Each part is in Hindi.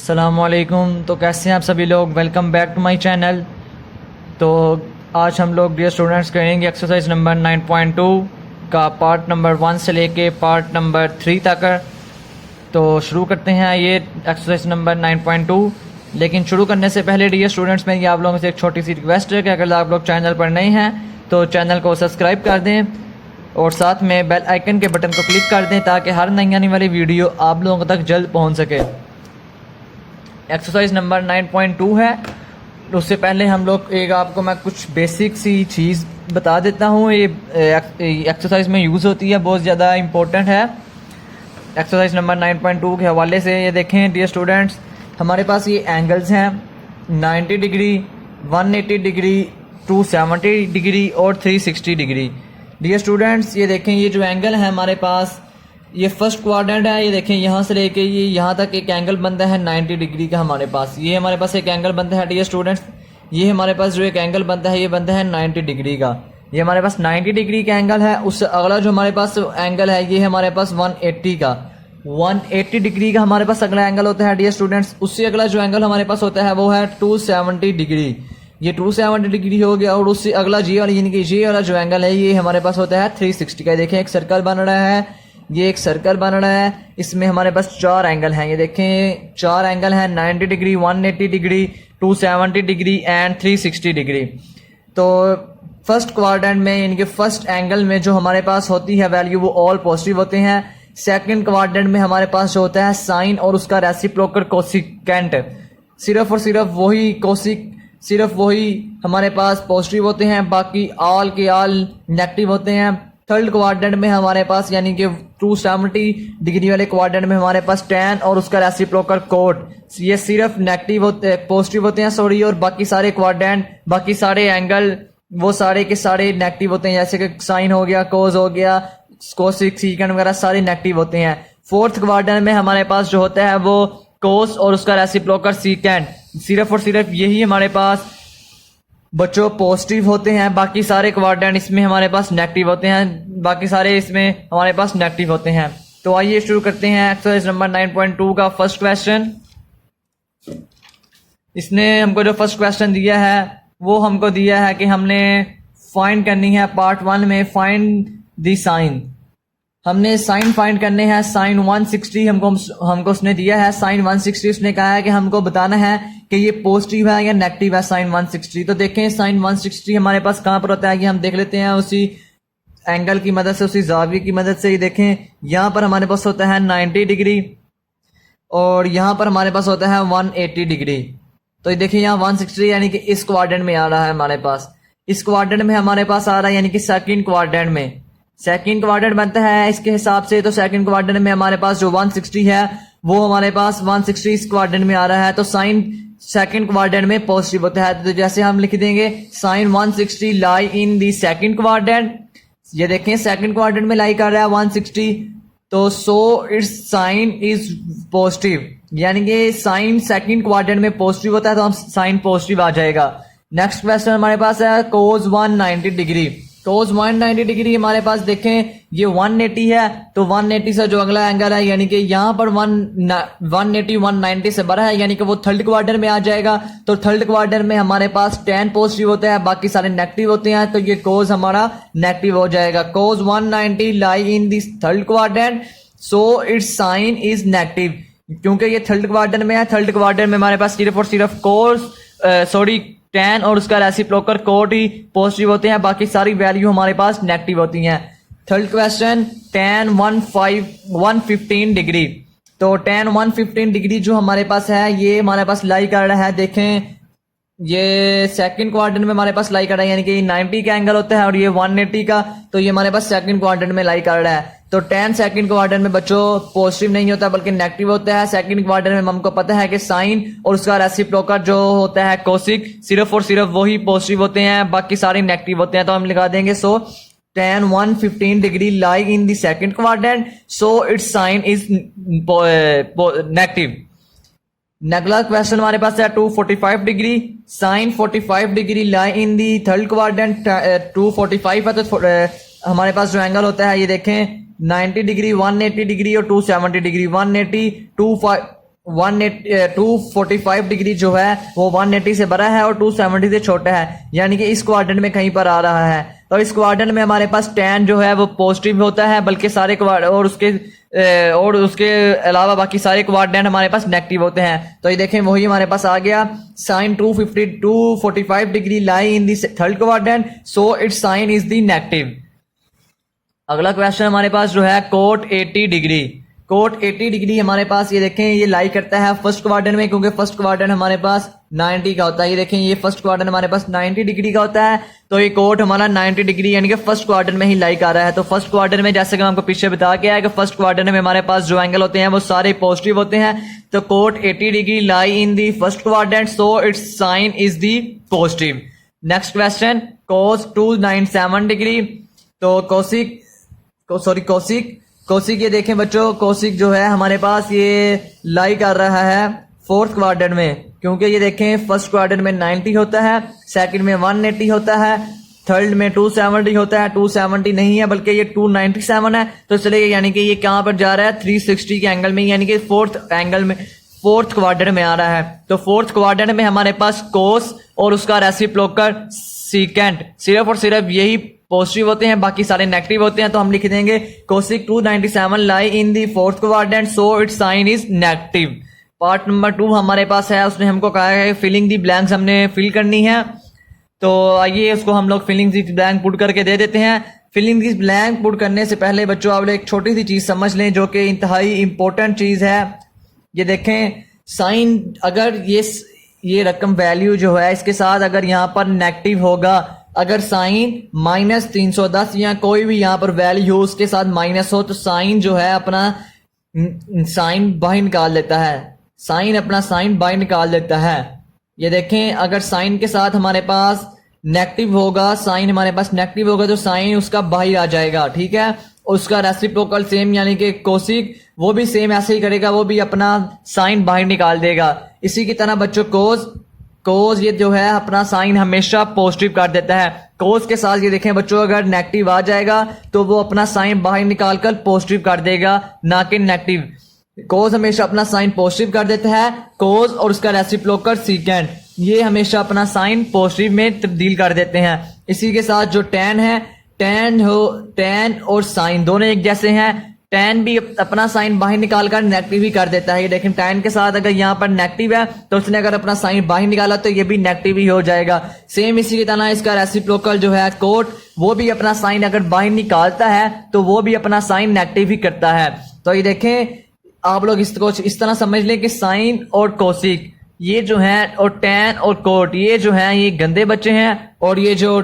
अस्सलामुअलैकुम। तो कैसे हैं आप सभी लोग, welcome back to my channel. तो आज हम लोग डियर स्टूडेंट्स करेंगे एक्सरसाइज नंबर 9.2 का पार्ट नंबर 1 से लेके पार्ट नंबर 3 तक। तो शुरू करते हैं ये एक्सरसाइज नंबर 9.2। लेकिन शुरू करने से पहले डियर स्टूडेंट्स मेरी आप लोगों से एक छोटी सी रिक्वेस्ट है कि अगर आप लोग चैनल पर नए हैं तो चैनल को सब्सक्राइब कर दें और साथ में बेल आइकन के बटन को क्लिक कर दें ताकि हर नई आने वाली वीडियो आप लोगों तक जल्द पहुंच सके। एक्सरसाइज नंबर 9.2 है। उससे पहले हम लोग आपको मैं कुछ बेसिक सी चीज़ बता देता हूँ। ये एक्सरसाइज में यूज़ होती है, बहुत ज़्यादा इम्पोर्टेंट है। एक्सरसाइज नंबर 9.2 के हवाले से ये देखें डियर स्टूडेंट्स, हमारे पास ये एंगल्स हैं 90 डिग्री, 180 डिग्री, 270 डिग्री और 360 डिग्री। डियर स्टूडेंट्स ये देखें, ये जो एंगल है हमारे पास, ये फर्स्ट क्वाड्रेंट है। ये देखें यहाँ से लेके ये यहाँ तक एक एंगल बनता है 90 डिग्री का हमारे पास। ये हमारे पास एक एंगल बनता है डियर स्टूडेंट्स, ये हमारे पास जो एक एंगल बनता है ये बनता है 90 डिग्री का। ये हमारे पास 90 डिग्री का एंगल है। उससे अगला जो हमारे पास एंगल है ये हमारे पास 180 का, 180 डिग्री का हमारे पास अगला एंगल होता है डियर स्टूडेंट्स। उससे अगला जो एंगल हमारे पास होता है वो है 270 डिग्री। ये 270 डिग्री हो गया। और उससे अगला ये वाला यानी कि ये वाला जो एंगल है ये हमारे पास होता है 360 का। देखें एक सर्कल बन रहा है, ये एक सर्कल बन रहा है, इसमें हमारे पास 4 एंगल हैं। ये देखें 4 एंगल हैं 90 degree, 180 degree, 270 degree and 360 degree. तो फर्स्ट क्वाड्रेंट में यानी कि फर्स्ट एंगल में जो हमारे पास होती है वैल्यू वो ऑल पॉजिटिव होते हैं। सेकंड क्वाड्रेंट में हमारे पास जो होता है साइन और उसका रेसिप्रोकल कोसिकेंट, सिर्फ और सिर्फ वही हमारे पास पॉजिटिव होते हैं, बाकी ऑल के ऑल नेगेटिव होते हैं। थर्ड क्वाड्रेंट में हमारे पास यानी कि 270 डिग्री वाले क्वाड्रेंट में हमारे पास tan और उसका रेसिप्रोकल कोट ये सिर्फ नेगेटिव होते हैं, पॉजिटिव होते हैं सॉरी। और बाकी सारे क्वाड्रेंट, बाकी सारे एंगल वो सारे के सारे नेगेटिव होते हैं, जैसे कि साइन हो गया, कोस हो गया, कोसिक, सीकेंट वगैरह सारे नेगेटिव होते हैं। फोर्थ क्वाड्रेंट में हमारे पास जो होता है वो कोस और उसका रेसिप्रोकल सीकेंट, सिर्फ और सिर्फ यही हमारे पास बच्चों पॉजिटिव होते हैं। बाकी सारे क्वाड्रेंट इसमें हमारे पास नेगेटिव होते हैं, बाकी सारे इसमें हमारे पास नेगेटिव होते हैं। तो आइए शुरू करते हैं एक्सरसाइज नंबर 9.2 का फर्स्ट क्वेश्चन। इसने हमको जो फर्स्ट क्वेश्चन दिया है वो हमको दिया है कि हमने फाइंड करनी है पार्ट 1 में फाइंड द साइन। हमने साइन फाइंड करने हैं। साइन 160 हमको उसने दिया है। साइन 160 उसने कहा है कि हमको बताना है कि ये पॉजिटिव है या नेगेटिव है साइन 160। तो देखें साइन 160 हमारे पास कहाँ पर होता है, ये हम देख लेते हैं उसी एंगल की मदद से, उसी जाविये की मदद से। ये देखें यहाँ पर हमारे पास होता है 90 डिग्री और यहाँ पर हमारे पास होता है 180 डिग्री। तो ये देखिए यहाँ 160 यानी कि इस क्वाड्रेंट में आ रहा है हमारे पास, इस क्वाड्रेंट में हमारे पास आ रहा है यानी कि सेकंड क्वाड्रेंट में। सेकंड क्वाड्रेंट बनता है इसके हिसाब से। तो सेकंड क्वाड्रेंट में हमारे पास जो 160 है वो हमारे पास 160 इस क्वाड्रेंट में आ रहा है। तो साइन सेकंड क्वाड्रेंट में पॉजिटिव होता है। तो जैसे हम लिख देंगे sine 160 lie in the second quadrant. ये देखें सेकंड क्वाड्रेंट में लाई कर रहा है 160, तो so it's sign is positive, यानी कि साइन सेकंड क्वाड्रेंट में पॉजिटिव होता है तो हम साइन पॉजिटिव आ जाएगा। नेक्स्ट क्वेश्चन हमारे पास है कोस 190 डिग्री। कोस 190 डिग्री हमारे पास देखें ये 180 है, तो 180 से जो अगला एंगल है यानी कि यहाँ पर 180 190 से बड़ा है यानी कि वो थर्ड क्वार्टर में आ जाएगा। तो थर्ड क्वार्टर में हमारे पास tan पॉजिटिव होता है, बाकी सारे नेगेटिव होते हैं, तो ये कोस हमारा नेगेटिव हो जाएगा। Cos 190 lie in this third quadrant so it's sign is negative. क्योंकि ये थर्ड क्वार्टर में है, थर्ड क्वार्टर में हमारे पास सिर्फ और सिर्फ कोस tan और उसका रेसिप्रोकल कोट ही पॉजिटिव होते हैं, बाकी सारी वैल्यू हमारे पास नेगेटिव होती हैं। Third question tan 115 degree. तो tan 115 डिग्री जो हमारे पास है ये हमारे पास लाई कर रहा है। देखें ये सेकंड क्वाड्रेंट में हमारे पास लाई कर रहा है यानी कि 90 का एंगल होता है और ये 180 का, तो ये हमारे पास सेकंड क्वाड्रेंट में लाई कर रहा है। तो tan सेकंड क्वाड्रेंट में बच्चों पॉजिटिव नहीं होता बल्कि नेगेटिव होता है। सेकंड क्वाड्रेंट में हमको पता है कि साइन और उसका रेसिप्रोकल जो होता है कोसिक, सिर्फ और सिर्फ वही पॉजिटिव होते हैं, बाकी सारे नेगेटिव होते हैं। तो हम लिखा देंगे so tan 115 degree lie in the second quadrant so it's sign is negative. अगला क्वेश्चन हमारे पास है 245 degree. Sine 45 degree lie in the third quadrant. 245 है तो हमारे पास जो एंगल होता है ये देखें 90 डिग्री, 180 डिग्री और 270 डिग्री। 180 245 डिग्री जो है वो 180 से बड़ा है और 270 से छोटा है, यानी कि इस क्वाड्रेंट में कहीं पर आ रहा है। तो इस क्वाड्रेंट में हमारे पास tan जो है वो पॉजिटिव होता है, बल्कि सारे और उसके अलावा बाकी सारे क्वाड्रेंट हमारे पास नेगेटिव होते हैं। तो ये देखें वही हमारे पास आ गया, sine 245 degree lie in the third quadrant, so it's sign is the negative. अगला क्वेश्चन हमारे पास जो है कोट 80 डिग्री। कोट 80 डिग्री हमारे पास ये देखें ये लाई करता है फर्स्ट क्वाड्रेंट में, क्योंकि फर्स्ट क्वाड्रेंट हमारे पास 90 का होता है। ये देखें ये फर्स्ट क्वाड्रेंट हमारे पास 90 डिग्री का होता है, तो ये कोट हमारा 90 डिग्री यानी कि फर्स्ट क्वाड्रेंट में ही लाई कर रहा है। तो फर्स्ट क्वाड्रेंट में जैसे कि हमको पीछे बता के आया कि फर्स्ट क्वाड्रेंट में हमारे पास जो एंगल होते हैं वो सारे पॉजिटिव होते हैं। तो cot 80 degree lie in the first quadrant, so it's sign is the positive. Next question cos 297 degree. तो कोसिक ये देखें बच्चों, कोसिक जो है हमारे पास ये लाई कर रहा है फोर्थ क्वाड्रेंट में, क्योंकि ये देखें फर्स्ट क्वाड्रेंट में 90 होता है, सेकंड में 180 होता है, थर्ड में 270 होता है। 270 नहीं है बल्कि ये 297 है। तो चलिए यानी कि ये कहाँ पर जा रहा है 360 के एंगल में, यानी कि फोर्थ क्वाड्रेंट में आ रहा है। तो फोर्थ क्वाड्रेंट में हमारे पास कोस और उसका रेसिप्रोकल सीकेंट सिर्फ और सिर्फ यही पॉजिटिव होते हैं, बाकी सारे नेगेटिव होते हैं। तो हम लिख देंगे cosec 297 lie in the fourth quadrant, so it's sign is negative. Part number 2 हमारे पास है, उसने हमको कहा है फिलिंग दी ब्लैंक्स हमने फिल करनी है। तो आइए उसको हम लोग फिलिंग दी ब्लैंक पुट करके दे देते हैं। फिलिंग दी ब्लैंक पुट करने से पहले बच्चों आप लोग एक छोटी सी चीज समझ लें जो कि इंतहाई इंपॉर्टेंट चीज है। ये देखें साइन, अगर ये रकम वैल्यू जो है इसके साथ अगर यहाँ पर नेगेटिव होगा, अगर साइन -310 या कोई भी यहाँ पर वैल्यू हो उसके साथ माइनस हो, तो साइन जो है अपना साइन बाहर निकाल लेता है, साइन अपना साइन बाहर निकाल देता है। ये देखें अगर साइन के साथ हमारे पास नेगेटिव होगा, साइन हमारे पास नेगेटिव होगा तो साइन उसका बाहर आ जाएगा, ठीक है। उसका रेसिप्रोकल सेम यानी कि कोसिक वो भी सेम ऐसे ही करेगा, वो भी अपना साइन बाहर निकाल देगा। इसी की तरह बच्चों कोस ये जो है अपना साइन हमेशा पॉजिटिव कर देता है। कोस के साथ ये देखें बच्चों अगर नेगेटिव आ जाएगा तो वो अपना साइन बाहर निकाल कर पॉजिटिव कर देगा, ना कि नेगेटिव। कोस हमेशा अपना साइन पॉजिटिव कर देता है। कोस और उसका रेसिप्रोकल सीकेंट ये हमेशा अपना साइन पॉजिटिव में तब्दील कर देते हैं। इसी के साथ जो tan है, tan और साइन दोनों एक जैसे हैं। tan भी अपना साइन बाहर निकाल कर नेगेटिव ही कर देता है। ये देखें tan के साथ अगर यहाँ पर नेगेटिव है तो उसने अगर अपना साइन बाहर निकाला तो ये भी नेगेटिव ही हो जाएगा। सेम इसी की तरह इसका रेसिप्रोकल जो है कोट, वो भी अपना साइन अगर बाहर निकालता है तो वो भी अपना साइन नेगेटिव ही करता है। तो ये देखें आप लोग इसको इस तरह समझ लें कि साइन और कोसिक ये जो हैं और tan और कोट ये जो हैं ये गंदे बच्चे हैं, और ये जो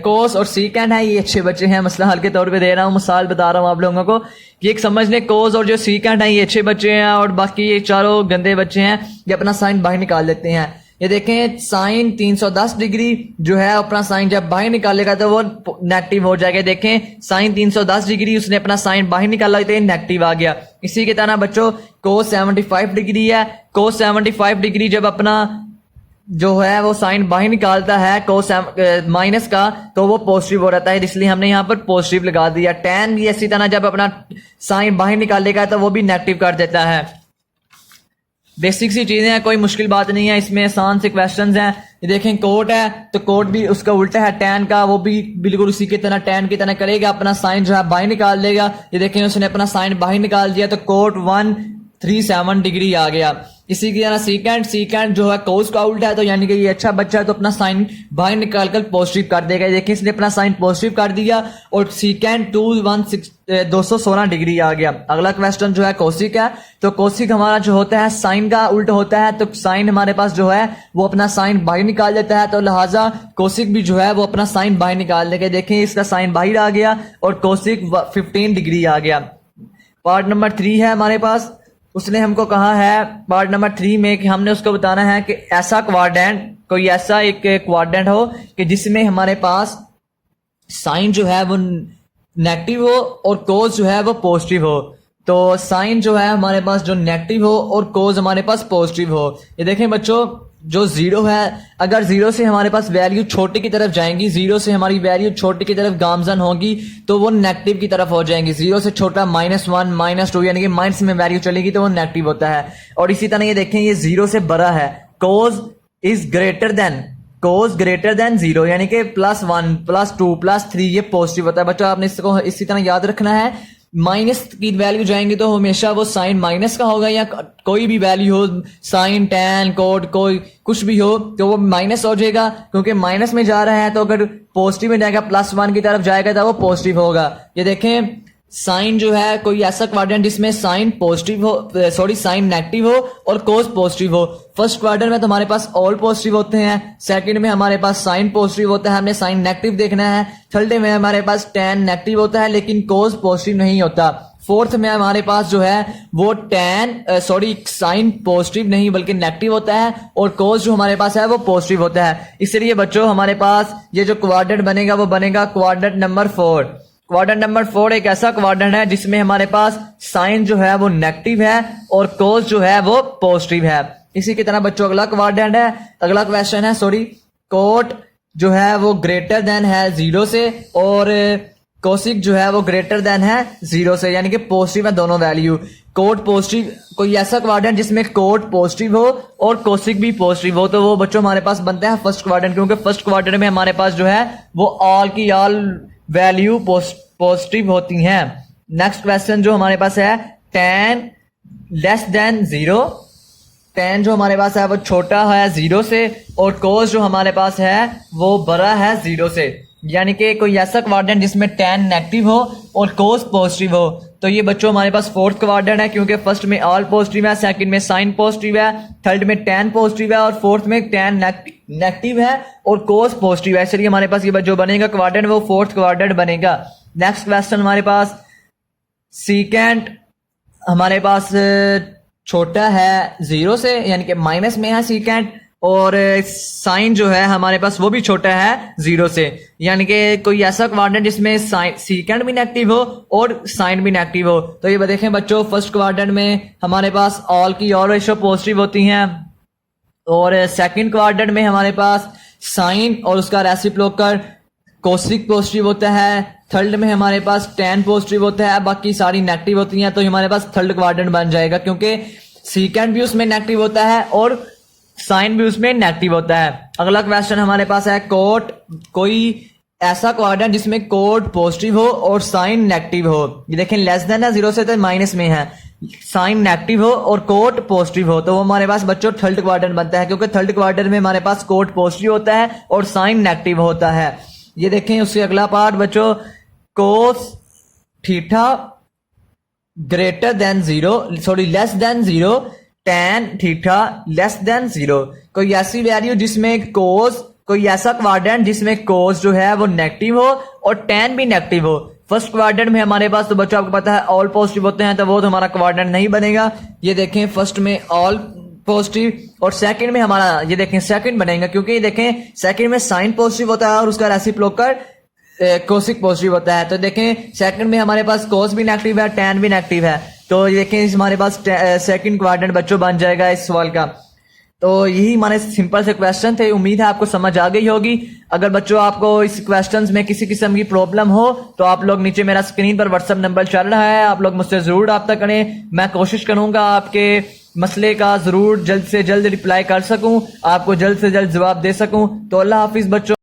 कोस और सीकेंट है ये अच्छे बच्चे हैं। मसला हल के तौर पे दे रहा हूँ, मिसाल बता रहा हूँ आप लोगों को कि एक समझ लें कोस और जो सीकेंट है ये अच्छे बच्चे हैं और बाकी ये चारों गंदे बच्चे हैं, ये अपना साइन बाहर निकाल देते हैं। ये देखें साइन 310 डिग्री जो है अपना साइन जब बाहर निकालेगा तो वो नेगेटिव हो जाएगा। देखें साइन 310 डिग्री उसने अपना साइन बाहर निकाला तो ये नेगेटिव आ गया। इसी की तरह बच्चों कोस 75 डिग्री है। कोस 75 डिग्री जब अपना जो है वो साइन बाहर निकालता है कोस माइनस का तो वो पॉजिटिव हो जाता है, इसलिए हमने यहाँ पर पॉजिटिव लगा दिया। tan भी इसी तरह जब अपना साइन बाहर निकालेगा तो वो भी नेगेटिव कर देता है। बेसिक सी चीजें हैं, कोई मुश्किल बात नहीं है, इसमें आसान से क्वेश्चंस हैं। ये देखें कोट है तो कोट भी उसका उल्टा है tan का, वो भी बिल्कुल उसी की तरह tan की तरह करेगा, अपना साइन जो है बाहर निकाल देगा। ये देखें उसने अपना साइन बाहर निकाल दिया तो कोट 137 डिग्री आ गया। इसी की तरह सीकेंट जो है कोस का उल्टा है, तो यानी कि ये अच्छा बच्चा है तो अपना साइन बाहर निकाल कर पॉजिटिव कर देगा। देखिए इसने अपना साइन पॉजिटिव कर दिया और सीकेंट 216 डिग्री आ गया। अगला क्वेश्चन जो है कोसिक है। तो कोसिक हमारा जो होता है साइन का उल्टा होता है, तो साइन हमारे पास जो है वो अपना साइन बाहर निकाल देता है, तो लिहाजा कोसिक भी जो है वो अपना साइन बाहर निकाल देगा। देखें इसका साइन बाहर आ गया और कोसिक 15 डिग्री आ गया। पार्ट नंबर 3 है हमारे पास, उसने हमको कहा है पार्ट नंबर 3 में कि हमने उसको बताना है कि ऐसा क्वाड्रेंट, कोई ऐसा एक क्वाड्रेंट हो कि जिसमें हमारे पास साइन जो है वो नेगेटिव हो और कोस जो है वो पॉजिटिव हो। तो साइन जो है हमारे पास जो नेगेटिव हो और कोस हमारे पास पॉजिटिव हो। ये देखें बच्चों जो जीरो है, अगर जीरो से हमारे पास वैल्यू छोटी की तरफ जाएंगी, जीरो से हमारी वैल्यू छोटी की तरफ गामजन होगी तो वो नेगेटिव की तरफ हो जाएंगी। जीरो से छोटा -1 -2 यानी कि माइनस में वैल्यू चलेगी तो वो नेगेटिव होता है। और इसी तरह ये देखें, ये जीरो से बड़ा है, कोज इज ग्रेटर देन जीरो यानी कि +1 +2 +3 ये पॉजिटिव होता है। बच्चों आपने इसको इसी तरह याद रखना है। माइनस की वैल्यू जाएंगे तो हमेशा वो साइन माइनस का होगा, या कोई भी वैल्यू हो, साइन टैन कोड कोई कुछ भी हो तो वो माइनस हो जाएगा, क्योंकि माइनस में जा रहा है। तो अगर पॉजिटिव में जाएगा, +1 की तरफ जाएगा तो वो पॉजिटिव होगा। ये देखें, साइन जो है कोई ऐसा क्वाड्रेंट जिसमें साइन पॉजिटिव हो, साइन नेगेटिव हो और कोस पॉजिटिव हो। फर्स्ट क्वाड्रेंट में तो हमारे पास ऑल पॉजिटिव होते हैं, सेकंड में हमारे पास साइन पॉजिटिव होता है, हमने साइन नेगेटिव देखना है। थर्ड में हमारे पास टैन नेगेटिव होता है लेकिन कोस पॉजिटिव नहीं होता। फोर्थ में हमारे पास जो है वो साइन पॉजिटिव नहीं बल्कि नेगेटिव होता है, और कोस जो हमारे पास है वो पॉजिटिव होता है। इसलिए बच्चों हमारे पास ये जो क्वाड्रेंट बनेगा वो बनेगा क्वाड्रेंट नंबर 4। क्वाड्रेंट नंबर 4 एक ऐसा क्वाड्रेंट है जिसमें हमारे पास साइन जो है वो नेगेटिव है और कोस जो है वो पॉजिटिव है। इसी की तरह बच्चों अगला क्वाड्रेंट है, अगला क्वेश्चन है कोट जो है वो ग्रेटर देन है 0 से और कोसिक जो है वो ग्रेटर देन है 0 से, यानी कि पॉजिटिव है दोनों वैल्यू। कोट पॉजिटिव, कोई ऐसा क्वाड्रेंट जिसमें कोट पॉजिटिव हो और कोसिक भी पॉजिटिव हो तो वो बच्चों हमारे पास बनता है फर्स्ट क्वाड्रेंट, क्योंकि फर्स्ट क्वाड्रेंट में हमारे पास जो है वो ऑल की ऑल वैल्यू पॉजिटिव होती हैं। नेक्स्ट क्वेश्चन जो हमारे पास है tan लेस देन 0, tan जो हमारे पास है वो छोटा है 0 से और cos जो हमारे पास है वो बड़ा है 0 से, यानी कि कोई ऐसा क्वाड्रेंट जिसमें tan नेगेटिव हो और cos पॉजिटिव हो। तो ये बच्चों हमारे पास फोर्थ क्वाड्रेंट है, क्योंकि फर्स्ट में ऑल पॉजिटिव है, सेकंड में साइन पॉजिटिव है, थर्ड में tan पॉजिटिव है और फोर्थ में tan नेगेटिव है और cos पॉजिटिव है। इसलिए हमारे पास ये जो बनेगा क्वाड्रेंट वो फोर्थ क्वाड्रेंट बनेगा। नेक्स्ट क्वेश्चन हमारे पास सीकेंट हमारे पास छोटा है 0 से यानी कि माइनस में है सीकेंट, और साइन जो है हमारे पास वो भी छोटा है 0 से, यानी कि कोई ऐसा क्वाड्रेंट जिसमें सीकेंट भी नेगेटिव हो और साइन भी नेगेटिव हो। तो ये देखें बच्चों, फर्स्ट क्वाड्रेंट में हमारे पास ऑल की ऑल रेशो पॉजिटिव होती हैं, और सेकंड क्वाड्रेंट में हमारे पास साइन और उसका रेसिप्रोकल कोसिक पॉजिटिव होता है, थर्ड में हमारे पास tan पॉजिटिव होता है, बाकी सारी नेगेटिव होती हैं। तो हमारे पास थर्ड क्वाड्रेंट बन जाएगा, क्योंकि सीकेंट भी उसमें नेगेटिव होता है और साइन भी उसमें नेगेटिव होता है। अगला क्वेश्चन हमारे पास है कोट, कोई ऐसा क्वाड्रेंट जिसमें कोट पॉजिटिव हो और साइन नेगेटिव हो। ये देखें, लेस देन है 0 से तो माइनस में है, साइन नेगेटिव हो और कोट पॉजिटिव हो तो वो हमारे पास बच्चों थर्ड क्वाड्रेंट बनता है, क्योंकि थर्ड क्वाड्रेंट में हमारे पास कोट पॉजिटिव होता है और साइन नेगेटिव होता है। ये देखें उससे अगला पार्ट बच्चों, cos theta greater than 0 less than 0 tan theta less than 0। कोई ऐसी वैल्यू जिसमें कोस, कोई ऐसा क्वाड्रेंट जिसमें कोस जो है वो नेगेटिव हो और tan भी नेगेटिव हो। फर्स्ट क्वाड्रेंट में हमारे पास तो बच्चों आपको पता है ऑल पॉजिटिव होते हैं, तो वो तो हमारा क्वाड्रेंट नहीं बनेगा। ये देखें फर्स्ट में ऑल पॉजिटिव और सेकंड में हमारा ये देखें सेकंड बनेगा, क्योंकि ये देखें सेकंड में साइन पॉजिटिव होता है और उसका रेसिप्रोकल कोसिक पॉजिटिव होता है। तो देखें सेकंड में हमारे पास कोस भी नेगेटिव है, tan भी नेगेटिव है, तो ये देखें हमारे पास सेकंड क्वाड्रेंट बच्चों बन जाएगा इस सवाल का। तो यही हमारे सिंपल से क्वेश्चन थे, उम्मीद है आपको समझ आ गई होगी। अगर बच्चों आपको इस क्वेश्चंस में किसी किस्म की प्रॉब्लम हो तो आप लोग नीचे मेरा स्क्रीन पर व्हाट्सएप नंबर चल रहा है, आप लोग मुझसे जरूर रब्ता करें। मैं कोशिश करूंगा आपके मसले का जरूर जल्द से जल्द रिप्लाई कर सकूं, आपको जल्द से जल्द जवाब दे सकूं। तो अल्लाह हाफिज बच्चों।